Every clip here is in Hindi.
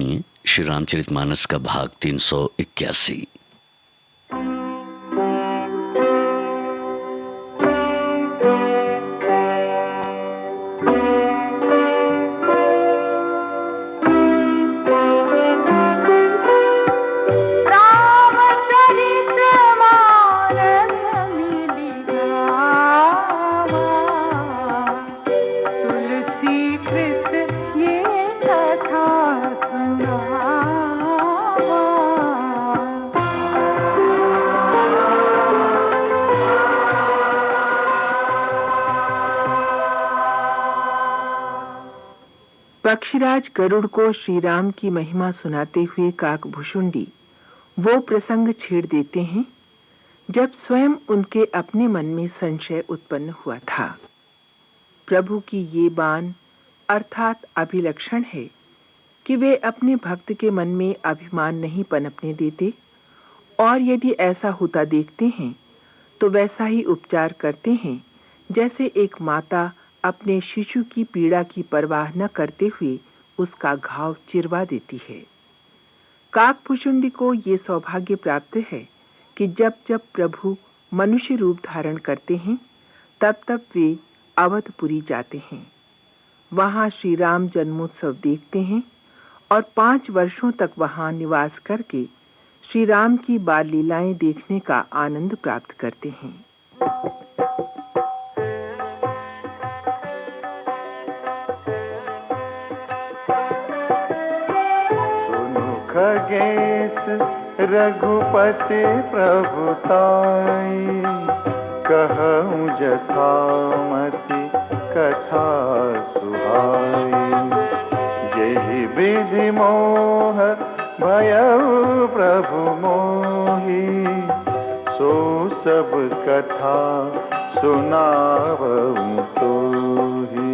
सुनिए श्री रामचरितमानस का भाग 381। पक्षीराज गरुड़ को श्री राम की महिमा सुनाते हुए काकभुशुंडी वो प्रसंग छेड़ देते हैं जब स्वयं उनके अपने मन में संशय उत्पन्न हुआ था। प्रभु की ये बान अर्थात अभिलक्षण है कि वे अपने भक्त के मन में अभिमान नहीं पनपने देते और यदि ऐसा होता देखते हैं तो वैसा ही उपचार करते हैं जैसे एक माता अपने शिशु की पीड़ा की परवाह न करते हुए उसका घाव चिरवा देती है। काकभुशुंडी को ये सौभाग्य प्राप्त है कि जब जब प्रभु मनुष्य रूप धारण करते हैं तब तब वे अवधपुरी जाते हैं, वहां श्री राम जन्मोत्सव देखते हैं और 5 वर्षों तक वहां निवास करके श्री राम की बाल लीलाएं देखने का आनंद प्राप्त करते हैं। खगेश रघुपति प्रभुताई, कहूँ जथामति कथा सुहाई। जेहि विधि मोह भयउ प्रभु मोहि, सो सब कथा सुनावऊँ तोहि।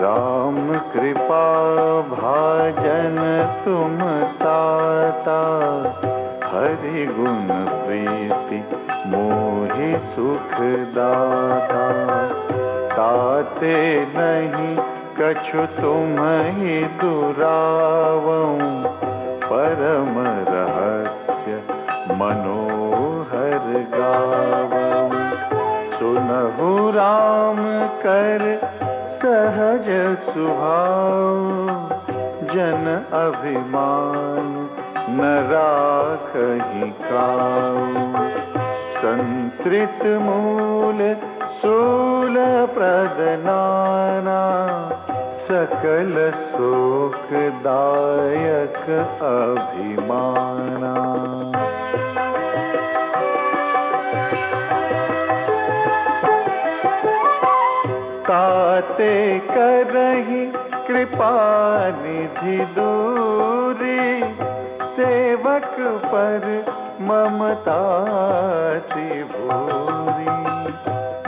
राम कृपा भाजन तुम ताता, हरि गुण प्रीति मोहि सुख दाता। ताते नहीं कछु तुम ही दुरावऊँ, परम रहस्य मनोहर गावऊँ। सुनहु राम कर सहज सुभाव, जन अभिमान न राखहि काऊ। संतृत मूल शूल प्रदनाना, सकल शोक दायक अभिमाना। ताते करहि कृपा निधि दूरी, सेवक पर ममता त्रिभूरी।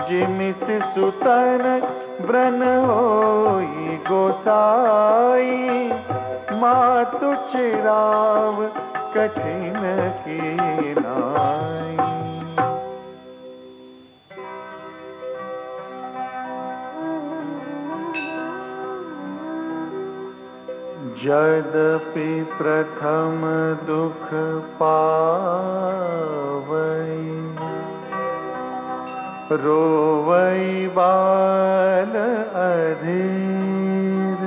जिमिस सुतन व्रन होई गोसाई, मातु चिराव कठिन की नाई। यद्यपि प्रथम दुख पावई, रोवई बाल अधीर।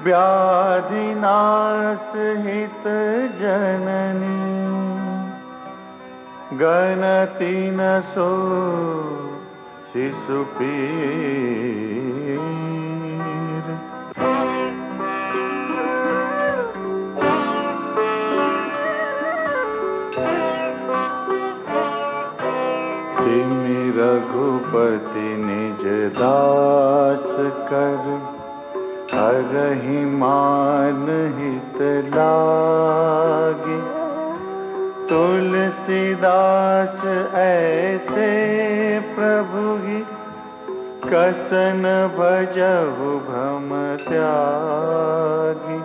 व्याधि नाश हित जननी, गणति न सो शिशु पीर। रघुपति निज दास कर, हरहि मान हित लागी। तुलसीदास ऐसे प्रभु ही, कसन भजहु भम त्यागी।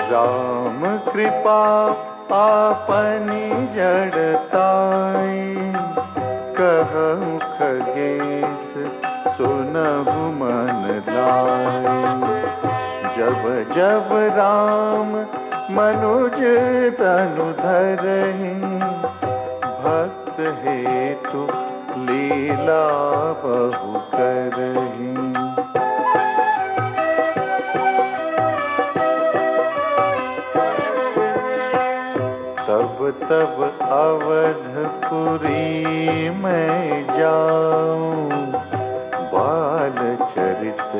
राम राम कृपा आपनी जड़ताई, कहूँ खगेश सुनहु मन लाई। जब जब राम मनुज तनु धरहि, भक्त हेतु लीला बहु करहि। तब अवधपुरी मैं जाऊं, बाल चरित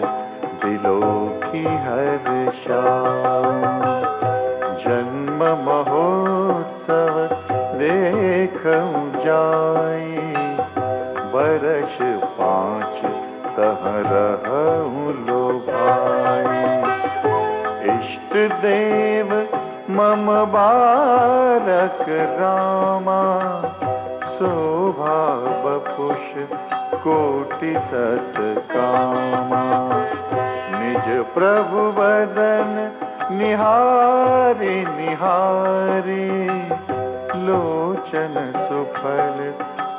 दिलों की हर्षाऊं। जन्म महोत्सव देखूं जाई, बरस 5 तह रहूं लो भाई। इष्ट देव मम बालक रामा, शोभा बपुष कोटि सत्कामा। निज प्रभु बदन निहारी निहारी, लोचन सुफल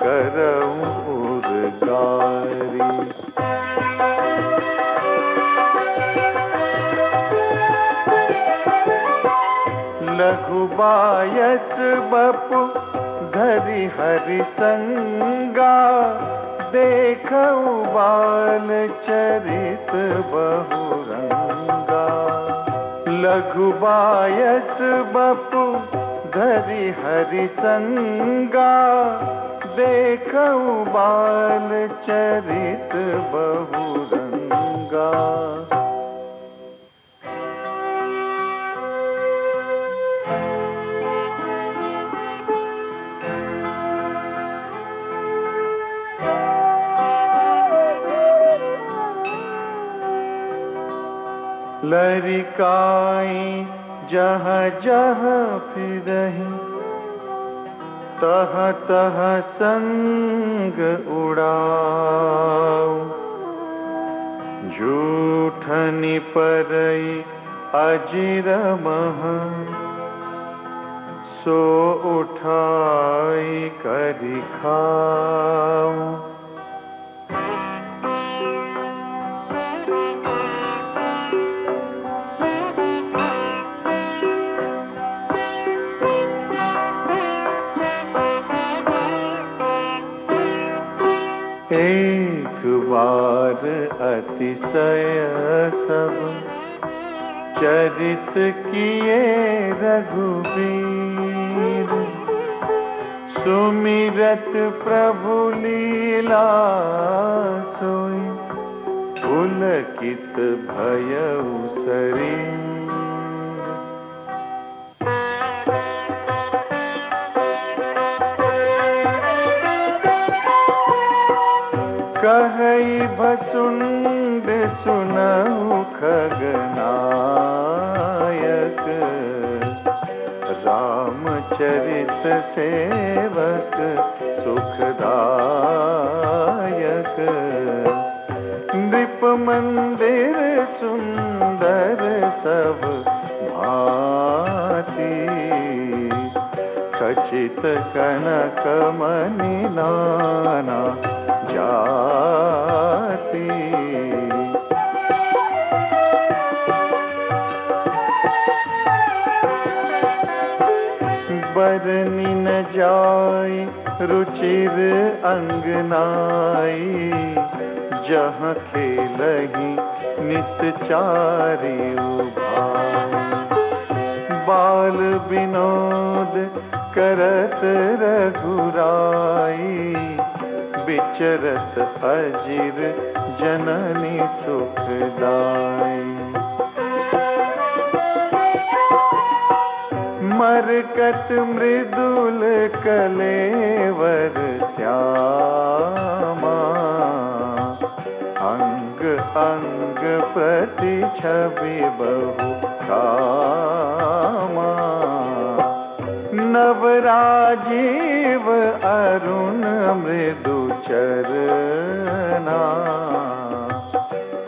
करऊं उद्गारी। लघु बायस बपु धरि हरि संगा, देखऊं बाल चरित बहुरंगा। लघु बायस बपु धरि हरि संगा, देखऊं बाल चरित बहुरंगा। लरिकाई जहाँ जहाँ फिरहि, तहाँ तहाँ संग उड़ाऊ। जूठनि परई अजिर मह, सो उठाई करि खाऊ। एक बार अतिशय सब चरित किए रघुबीर, सुमिरत प्रभु लीला सोई, पुलकित भयउ शरीर। कहई भसुंड सुनहु खगनायक, रामचरित सेवक सुखदायक। नृप मंदिर सुंदर सब भांति, खचित कनक मणि नाना जाति। बरनी न जाय रुचिर अंगनाई, जहाँ खेलहि नित चारि उभाई। बाल विनोद करत रघुराई, विचरत अजिर जननी सुखदाई। मरकत मृदुल कलेवर श्यामा, अंग अंग प्रति छवि बहु कामा। नवराजीव अरुण मृदु चरना,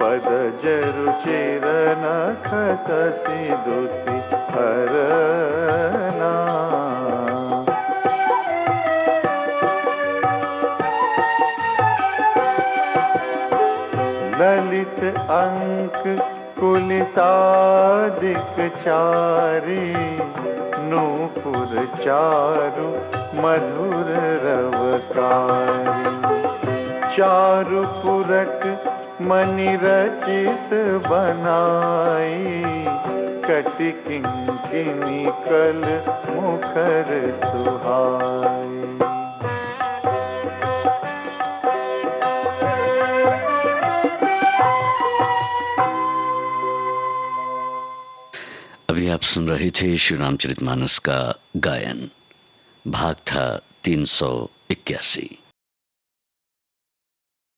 पद जरु चिर नख शशि दुति हरना। ललित अंक कुलितादिक चारी, नूपुर चारु मधुर रवकारी। चारु पुरख मणि रचित बनाई, कटि किंकिनी कल मुखर सुहाई। अभी आप सुन रहे थे श्री रामचरितमानस का गायन। भाग था 381।